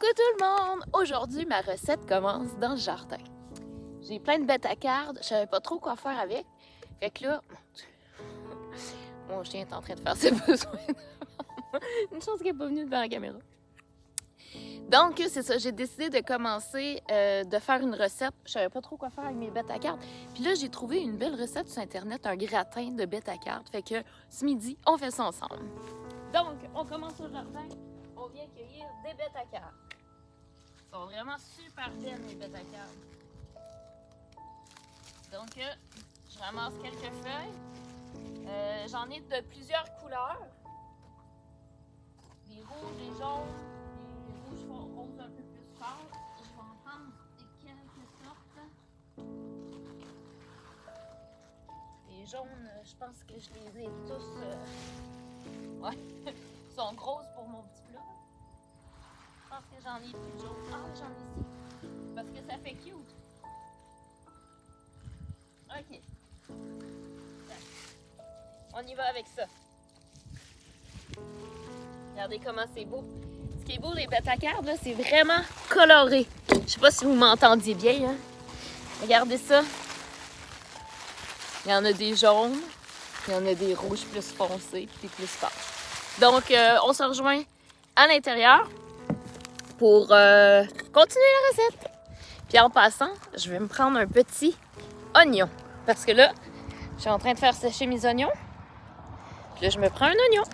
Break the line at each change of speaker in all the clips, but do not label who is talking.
Coucou tout le monde! Aujourd'hui, ma recette commence dans le jardin. J'ai plein de bêtes à cardes, je savais pas trop quoi faire avec. Fait que là, mon chien est en train de faire ses besoins. Une chance qu'il n'est pas venu devant la caméra. Donc, c'est ça, j'ai décidé de commencer de faire une recette. Je savais pas trop quoi faire avec mes bêtes à cartes. Puis là, j'ai trouvé une belle recette sur Internet, un gratin de bêtes à cartes. Fait que ce midi, on fait ça ensemble. Donc, on commence au jardin. On vient cueillir des bêtes à cartes. Elles sont vraiment super belles, mes bêtes à cartes. Donc, je ramasse quelques feuilles. J'en ai de plusieurs couleurs. Des rouges, des jaunes, des rouges roses un peu plus forts. Je vais en prendre quelques sortes. Les jaunes, je pense que je les ai tous... Ouais, ils sont grosses pour mon petit plat. Je pense que j'en ai plus de jaunes. Ah, j'en ai ici. Parce que ça fait cute. OK. On y va avec ça. Regardez comment c'est beau. Ce qui est beau, les bêtes à cartes, là, c'est vraiment coloré. Je sais pas si vous m'entendiez bien. Hein? Regardez ça. Il y en a des jaunes, il y en a des rouges plus foncés, puis des plus forts. Donc, on se rejoint à l'intérieur pour continuer la recette. Puis en passant, je vais me prendre un petit oignon. Parce que là, je suis en train de faire sécher mes oignons. Puis là, je me prends un oignon.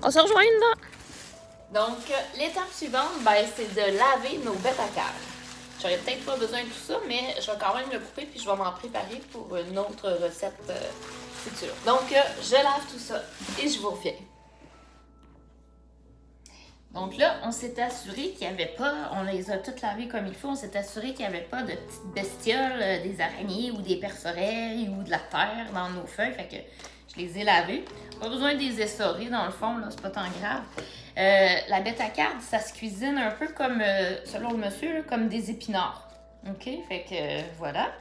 On se rejoint dedans. Donc, l'étape suivante, ben, c'est de laver nos bêtes à cartes. J'aurais peut-être pas besoin de tout ça, mais je vais quand même le couper puis je vais m'en préparer pour une autre recette future. Donc, je lave tout ça et je vous reviens. Donc là, on s'est assuré qu'il n'y avait pas, on les a toutes lavées comme il faut, on s'est assuré qu'il n'y avait pas de petites bestioles, des araignées ou des perce-oreilles ou de la terre dans nos feuilles. Fait que je les ai lavées. Pas besoin de les essorer dans le fond, là, c'est pas tant grave. La bête à cartes, ça se cuisine un peu comme, selon le monsieur, là, comme des épinards. OK? Fait que voilà.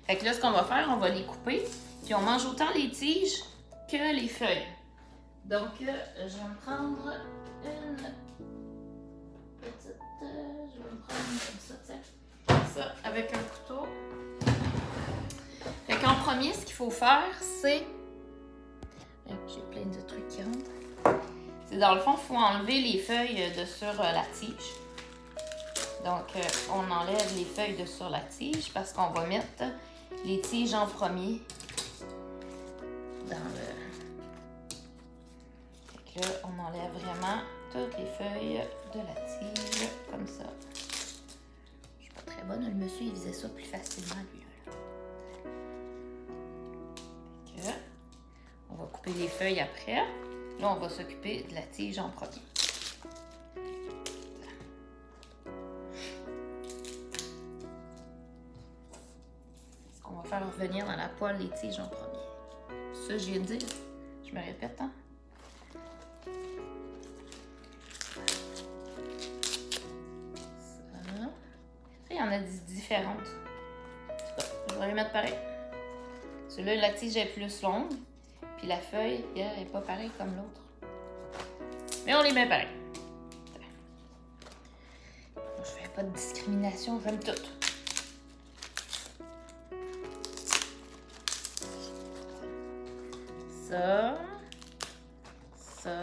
Fait que là, ce qu'on va faire, on va les couper. Puis on mange autant les tiges que les feuilles. Donc, je vais me prendre une petite... je vais me prendre comme ça, tiens. Ça, avec un couteau. Fait qu'en premier, ce qu'il faut faire, c'est... J'ai plein de trucs qui rentrent. C'est dans le fond, il faut enlever les feuilles de sur la tige. Donc, on enlève les feuilles de sur la tige parce qu'on va mettre les tiges en premier dans le... Fait que là, on enlève vraiment toutes les feuilles de la tige, comme ça. Je suis pas très bonne, le monsieur, il faisait ça plus facilement, lui. Fait que, on va couper les feuilles après. Là, on va s'occuper de la tige en premier. On va faire revenir dans la poêle les tiges en premier. Ça, je viens de dire. Je me répète, hein? Ça. Il y en a différentes. Je vais les mettre pareil. Celui-là, la tige est plus longue. Puis la feuille, elle n'est pas pareille comme l'autre. Mais on les met pareil. Je fais pas de discrimination, j'aime toutes. Ça. Ça.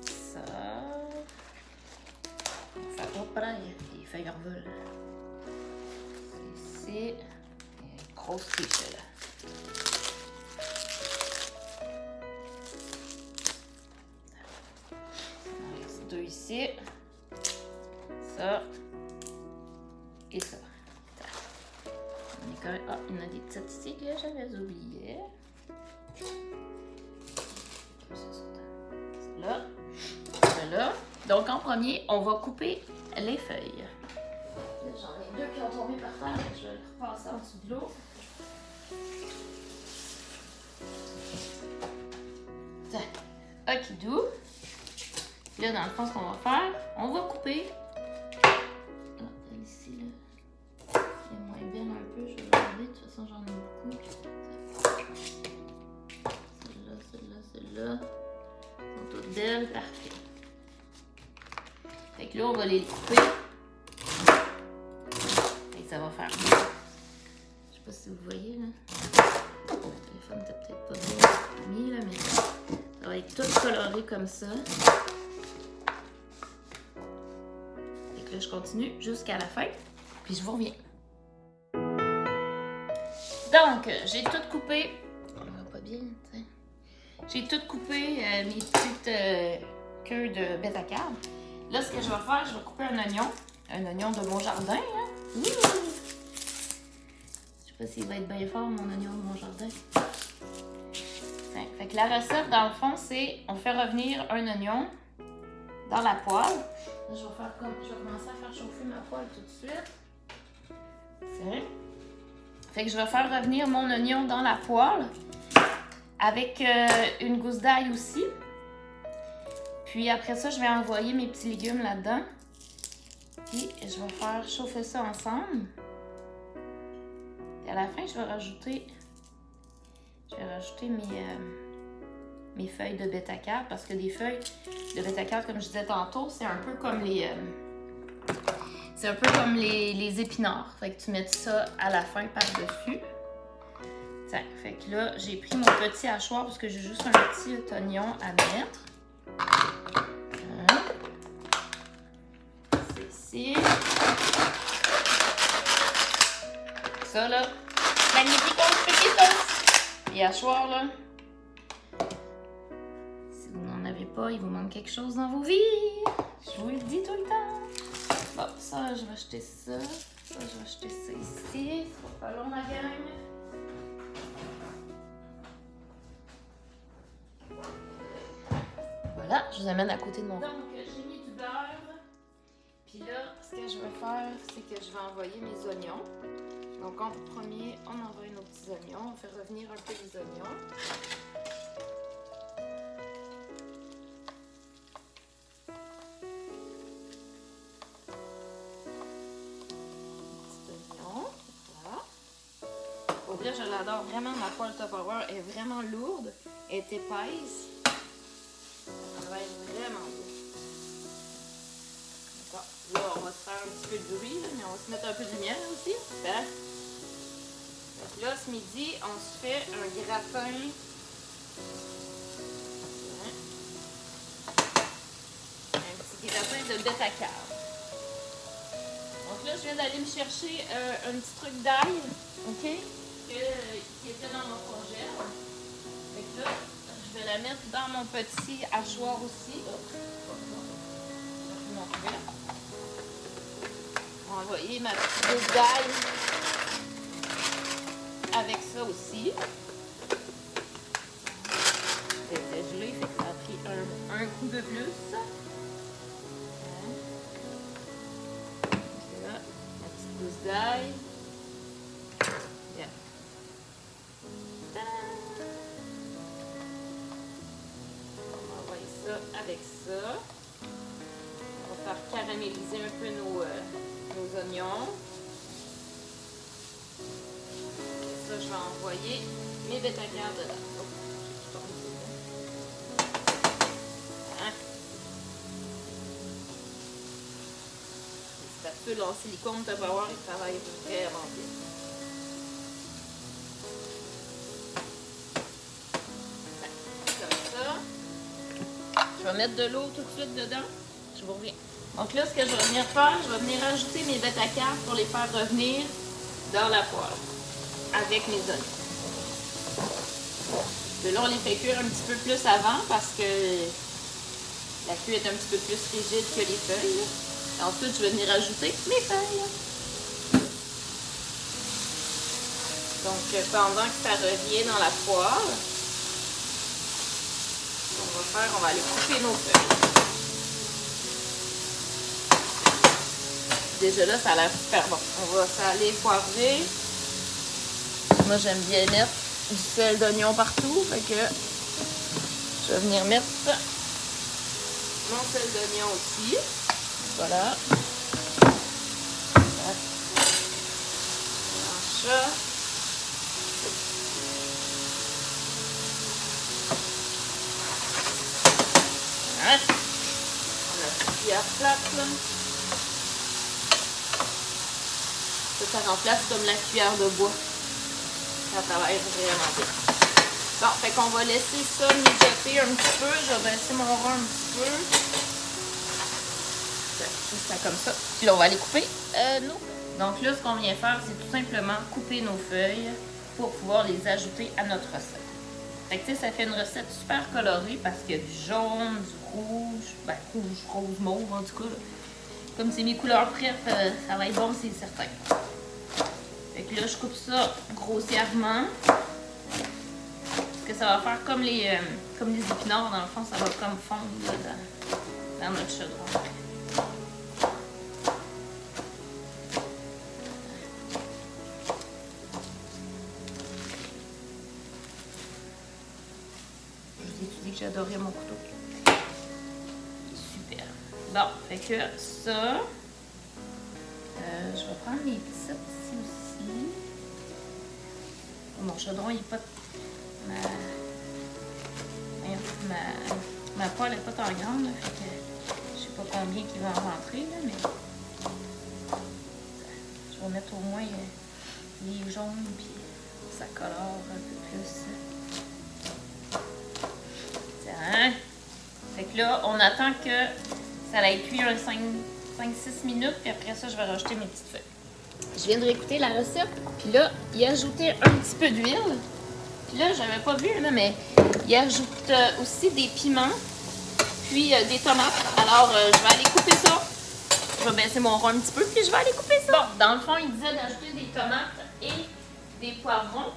Ça. On va faire pas pareil, les feuilles en volent. Ici. Grosse tige là. Il en reste deux ici. Ça. Et ça. Ah, il y en a des petites ici que j'avais oubliées. Là. Là. Donc en premier, on va couper les feuilles. J'en ai deux qui ont tombé par terre, je vais le repasser en dessous de l'eau. Ok, doux. Là, dans le fond, ce qu'on va faire, on va couper. Ah, ici, là. Elle est moins belle un peu, je vais regarder. De toute façon, j'en ai beaucoup. Celle-là, celle-là, celle-là. Elles sont toutes belles, parfait. Fait que là, on va les couper. Et ça va faire bien. Je sais pas si vous voyez, là. Mon téléphone était peut-être pas bien mis, là, mais ça va être tout coloré comme ça. Fait que là, je continue jusqu'à la fin. Puis je vous reviens. Donc, j'ai tout coupé. On va pas bien, tu sais. J'ai tout coupé mes petites queues de bêta-carbe. Là, ce que je vais faire, je vais couper un oignon. Un oignon de mon jardin, hein. Ouh! Je sais pas s'il va être bien fort, mon oignon de mon jardin. Fait que la recette, dans le fond, c'est on fait revenir un oignon dans la poêle. Là, je vais commencer à faire chauffer ma poêle tout de suite. Fait que je vais faire revenir mon oignon dans la poêle avec une gousse d'ail aussi. Puis après ça, je vais envoyer mes petits légumes là-dedans. Puis je vais faire chauffer ça ensemble. Et à la fin, je vais rajouter mes feuilles de bêta-carbe parce que des feuilles de bêta-carbe, comme je disais tantôt, c'est un peu comme les épinards. Fait que tu mets ça à la fin par-dessus. Tiens, fait que là, j'ai pris mon petit hachoir parce que j'ai juste un petit oignon à mettre. C'est ici. Ça, là, magnifique petit sauce. Et hachoir, là. Si vous n'en avez pas, il vous manque quelque chose dans vos vies. Je vous le dis tout le temps. Bon, ça, je vais acheter ça. Ça, je vais acheter ça ici. Ça va pas long, la gang. Voilà, je vous amène à côté de mon... Donc, j'ai mis du beurre. Puis là, ce que je vais faire, c'est que je vais envoyer mes oignons. Donc, en premier, on envoie nos petits oignons. On fait revenir un peu les oignons. Là, je l'adore vraiment, ma poêle Tupperware est vraiment lourde, elle est épaisse. Ça va être vraiment bien. D'accord. Là, on va se faire un petit peu de bruit, là, mais on va se mettre un peu de lumière aussi. Super. Donc là, ce midi, on se fait un gratin. Un petit gratin de bêta-carbe. Donc là, je viens d'aller me chercher un petit truc d'ail. OK? Qui était dans mon congèle. Fait que là, je vais la mettre dans mon petit hachoir aussi. On va envoyer ma petite gousse d'ail avec ça aussi. C'était gelé, fait que ça a pris un coup de plus. Là, ma petite gousse d'ail. Avec ça, on va faire caraméliser un peu nos oignons. Et ça, je vais envoyer mes bêta-carbe dedans. Hein? Les spatules en silicone Tupperware, ils travaillent vraiment bien. Je vais mettre de l'eau tout de suite dedans. Je vous reviens. Donc là, ce que je vais venir faire, je vais venir ajouter mes bêta-carbe pour les faire revenir dans la poêle avec mes oignons. De là, on les fait cuire un petit peu plus avant parce que la queue est un petit peu plus rigide que les feuilles. Et ensuite, je vais venir ajouter mes feuilles. Donc, pendant que ça revient dans la poêle, on va aller couper nos feuilles. Déjà là, ça a l'air super bon. On va saler, poivrer. Moi, j'aime bien mettre du sel d'oignon partout. Fait que je vais venir mettre mon sel d'oignon aussi. Voilà. Ça. On a cuillère plate, là. Ça remplace comme la cuillère de bois. Ça travaille vraiment bien. Bon, fait qu'on va laisser ça mijoter un petit peu. Je vais baisser mon rang un petit peu. Juste comme ça. Puis là, on va aller couper nos feuilles. Donc là, ce qu'on vient faire, c'est tout simplement couper nos feuilles pour pouvoir les ajouter à notre recette. Fait que tu sais, ça fait une recette super colorée parce qu'il y a du jaune, du rouge, ben rouge, rose, mauve en tout cas. Là. Comme c'est mes couleurs préf, ça va être bon, c'est certain. Fait que là, je coupe ça grossièrement. Parce que ça va faire comme les épinards, dans le fond, ça va comme fondre là, dans notre chaudron. J'adorais mon couteau. Super. Bon, fait que ça, je vais prendre mes petites ici aussi. Mon chaudron, il n'est pas... Ma poêle n'est pas tant grande, là, fait que je sais pas combien qui va en rentrer, là, mais je vais mettre au moins les jaunes, puis ça colore un peu plus. Hein? Fait que là, on attend que ça aille cuire 5-6 minutes, puis après ça, je vais rajouter mes petites feuilles. Je viens de réécouter la recette, puis là, il ajoutait un petit peu d'huile. Puis là, j'avais pas vu, là, mais il ajoute aussi des piments, puis des tomates. Alors, je vais aller couper ça. Je vais baisser mon rang un petit peu, puis je vais aller couper ça. Bon, dans le fond, il disait d'ajouter des tomates et des poivrons.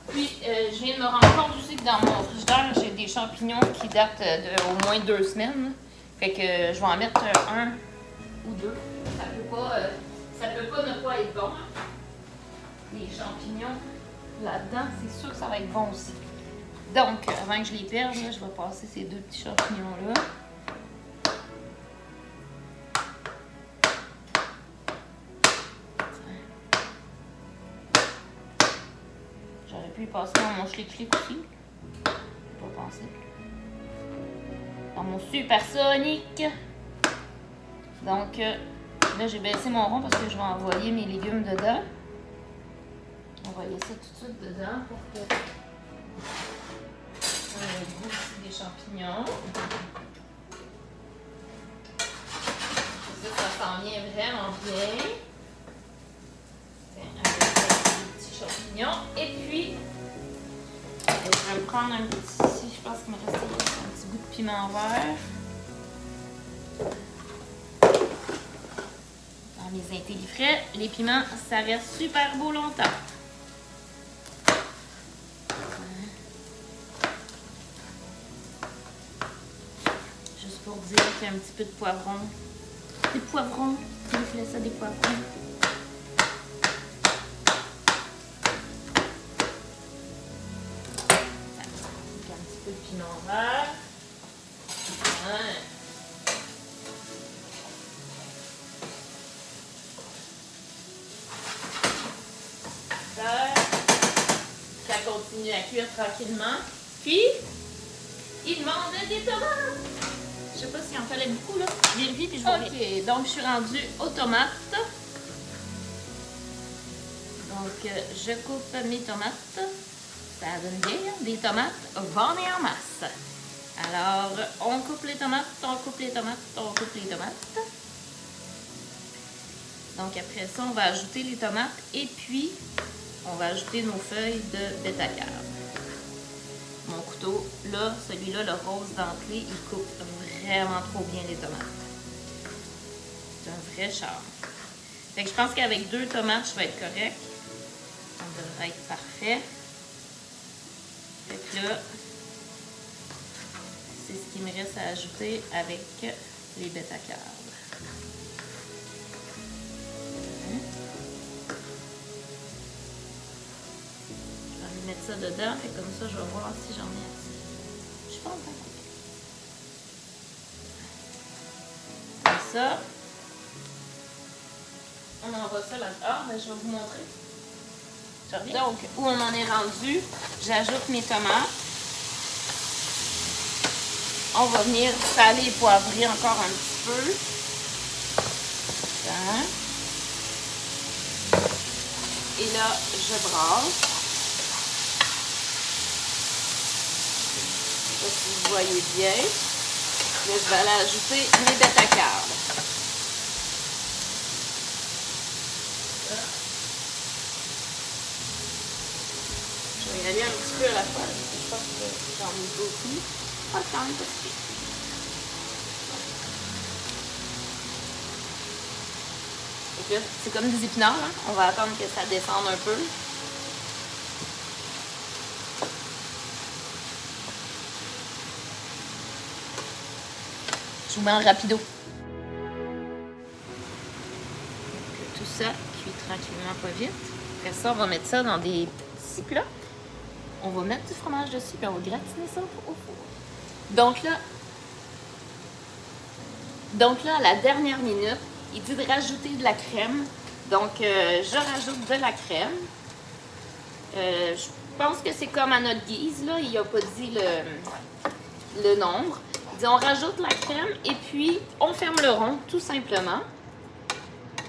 Puis, je viens de me rendre compte aussi que dans mon frigidaire, j'ai des champignons qui datent d'au moins 2 semaines. Fait que je vais en mettre un ou deux. Ça peut pas ne pas être bon. Les champignons là-dedans, c'est sûr que ça va être bon aussi. Donc, avant que je les perde, là, je vais passer ces 2 petits champignons-là. J'aurais pu y passer dans mon schlick-schlick aussi. J'ai pas pensé. Dans mon supersonique. Donc, là, j'ai baissé mon rond parce que je vais envoyer mes légumes dedans. On va laisser tout de suite dedans pour que on ait le goût aussi des champignons. Ça s'en vient vraiment bien. Champignons. Et puis, je vais me prendre un petit, je pense qu'il me reste un petit bout de piment vert. Dans mes intellifrais, les piments, ça reste super beau longtemps. Juste pour dire qu'il y a un petit peu de poivron. Des poivrons, je voulais ça, des poivrons. Piment vert. Ouais. Ça continue à cuire tranquillement. Puis, il demande des tomates. Je sais pas s'il en fallait beaucoup, là. Vérifie, puis je vais. Ok, donc je suis rendue aux tomates. Donc, je coupe mes tomates. Ça donne bien, des tomates vendues en masse. Alors, on coupe les tomates, on coupe les tomates, on coupe les tomates. Donc, après ça, on va ajouter les tomates et puis, on va ajouter nos feuilles de bêta-carbe. Mon couteau, là, celui-là, le rose d'entrée, il coupe vraiment trop bien les tomates. C'est un vrai charme. Fait que je pense qu'avec 2 tomates, je vais être correct. Ça devrait être parfait. Fait que là, c'est ce qui me reste à ajouter avec les bêta-carbes. Je vais aller mettre ça dedans, et comme ça, je vais voir si j'en ai assez. Je pense que comme ça. On envoie ça là-dedans. Ah, ben, je vais vous montrer. Donc, où on en est rendu, j'ajoute mes tomates. On va venir saler et poivrer encore un petit peu. temps. Et là, je brasse. Je sais pas si vous voyez bien. Là, je vais aller ajouter mes bêta-cardes. Je vais y aller un petit peu à la fois. Je pense que j'en ai beaucoup. Pas quand même parce que... C'est comme des épinards, hein? On va attendre que ça descende un peu. Je vous mets en rapido. Donc, tout ça cuit tranquillement, pas vite. Après ça, on va mettre ça dans des petits plats. On va mettre du fromage dessus, puis on va gratiner ça au four. Donc là, à la dernière minute, il dit de rajouter de la crème. Donc, je rajoute de la crème. Je pense que c'est comme à notre guise, là. Il n'a pas dit le nombre. Il dit on rajoute la crème et puis on ferme le rond, tout simplement.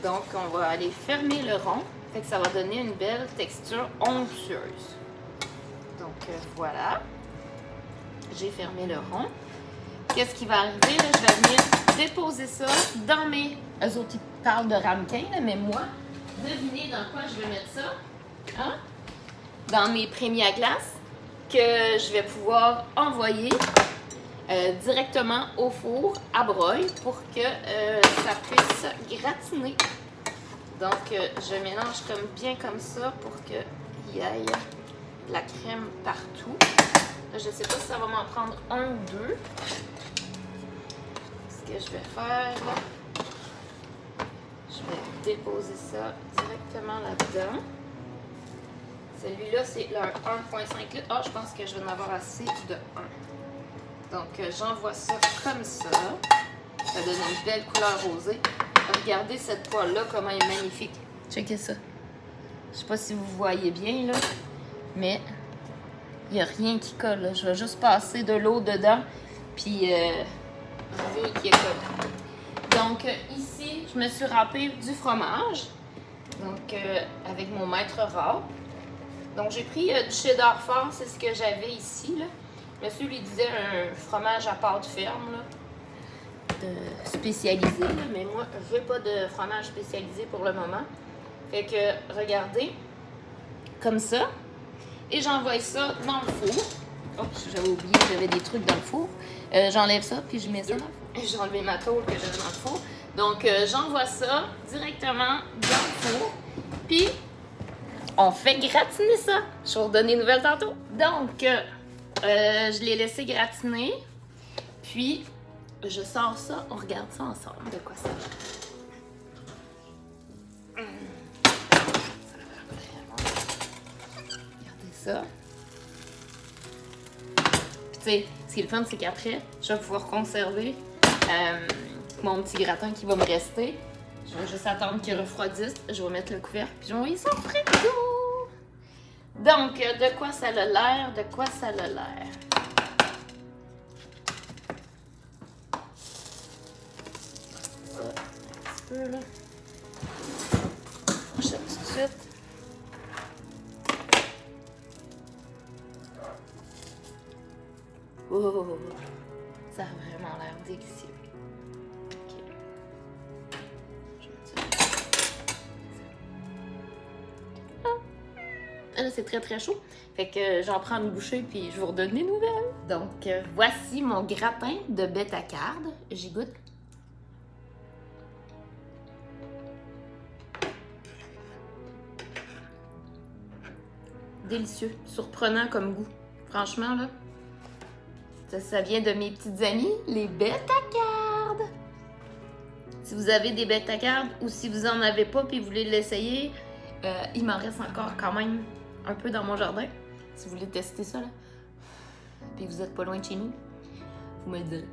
Donc, on va aller fermer le rond. Fait que ça va donner une belle texture onctueuse. Donc, voilà. J'ai fermé le rond. Qu'est-ce qui va arriver? Là, je vais venir déposer ça dans mes... Eux autres, ils parlent de ramequin, là, mais moi, devinez dans quoi je vais mettre ça? Hein? Dans mes premiers à glace que je vais pouvoir envoyer directement au four à broil pour que ça puisse gratiner. Donc, je mélange bien comme ça pour qu'il y ait de la crème partout. Là, je ne sais pas si ça va m'en prendre un ou deux. Ce que je vais faire, là, je vais déposer ça directement là-dedans. Celui-là, c'est leur 1,5 litres. Ah, je pense que je vais en avoir assez de 1. Donc, j'envoie ça comme ça. Ça donne une belle couleur rosée. Regardez cette poêle-là, comment elle est magnifique. Checkez ça. Je sais pas si vous voyez bien, là, mais il n'y a rien qui colle, là. Je vais juste passer de l'eau dedans, puis rien qui est collé. Donc, ici, je me suis râpé du fromage, donc avec mon maître râpe. Donc, j'ai pris du cheddar fort, c'est ce que j'avais ici, là. Monsieur lui disait un fromage à pâte ferme, là, spécialisé, là, mais moi, je veux pas de fromage spécialisé pour le moment. Fait que, regardez, comme ça, et j'envoie ça dans le four. Oh, j'avais oublié que j'avais des trucs dans le four. J'enlève ça, puis je mets ça dans le four. J'ai enlevé ma tôle que j'avais dans le four. Donc, j'envoie ça directement dans le four, puis on fait gratiner ça. Je vais vous donner des nouvelles tantôt. Donc, je l'ai laissé gratiner, puis je sors ça, on regarde ça ensemble. De quoi ça va? Regardez ça. Puis tu sais, ce qui est le fun, c'est qu'après, je vais pouvoir conserver mon petit gratin qui va me rester. Je vais juste attendre qu'il refroidisse. Je vais mettre le couvercle, puis je vais envoyer ça au frigo. Donc, de quoi ça a l'air? De quoi ça a l'air? Ça, un petit peu, là. Je tout de suite. Oh, ça a vraiment l'air délicieux. Ok. Je vais mettre ça. Là, c'est très très chaud. Fait que j'en prends une bouchée puis je vous redonne des nouvelles. Donc, voici mon gratin de bêta-carde. J'y goûte. Délicieux, surprenant comme goût. Franchement, là, ça vient de mes petites amies, les bêta-cardes. Si vous avez des bêta-cardes ou si vous en avez pas puis vous voulez l'essayer, il m'en reste encore quand même un peu dans mon jardin. Si vous voulez tester ça, là, puis vous êtes pas loin de chez nous, vous me le direz.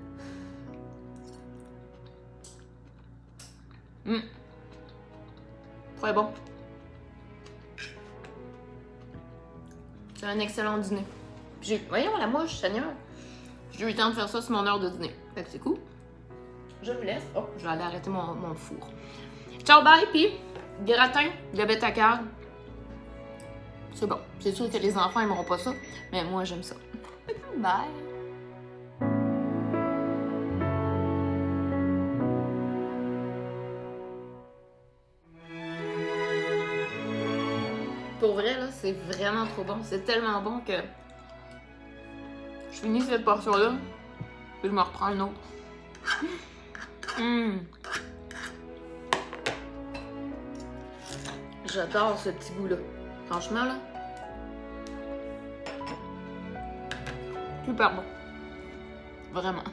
Très bon. C'est un excellent dîner. Voyons la mouche, Seigneur. J'ai eu le temps de faire ça sur mon heure de dîner. Fait que c'est cool. Je vous laisse. Oh, je vais aller arrêter mon four. Ciao, bye, puis gratin de bêta-carde. C'est bon. C'est sûr que les enfants n'aimeront pas ça, mais moi, j'aime ça. Bye! Pour vrai, là, c'est vraiment trop bon. C'est tellement bon que je finis cette portion-là, puis je me reprends une autre. J'adore ce petit goût-là. Franchement, là, super bon. Vraiment.